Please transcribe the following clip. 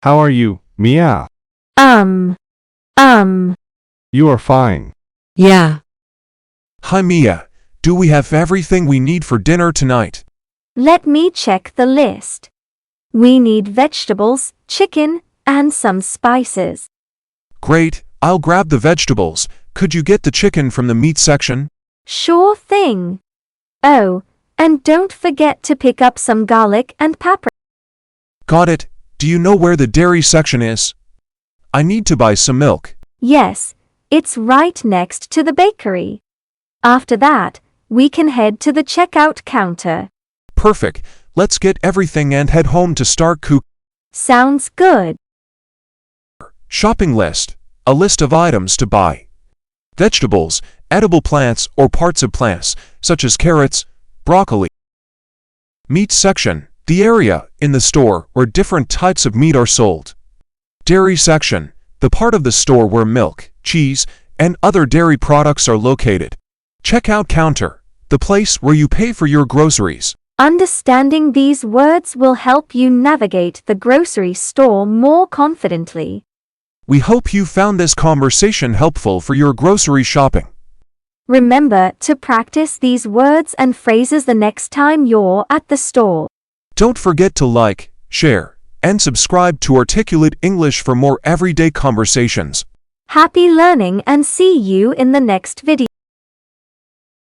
How are you, Mia? Um. You are fine. Yeah. Hi Mia, do we have everything we need for dinner tonight? Let me check the list. We need vegetables, chicken, and some spices. Great, I'll grab the vegetables. Could you get the chicken from the meat section? Sure thing. Oh, and don't forget to pick up some garlic and pepper. Got it. Do you know where the dairy section is? I need to buy some milk. Yes, it's right next to the bakery. After that, we can head to the checkout counter. Perfect. Let's get everything and head home to start cooking. Sounds good. Shopping list. A list of items to buy. Vegetables, edible plants or parts of plants, such as carrots, broccoli. Meat section. The area in the store where different types of meat are sold. Dairy section. The part of the store where milk, cheese, and other dairy products are located. Checkout counter. The place where you pay for your groceries. Understanding these words will help you navigate the grocery store more confidently. We hope you found this conversation helpful for your grocery shopping. Remember to practice these words and phrases the next time you're at the store. Don't forget to like, share, and subscribe to Articulate English for more everyday conversations. Happy learning and see you in the next video.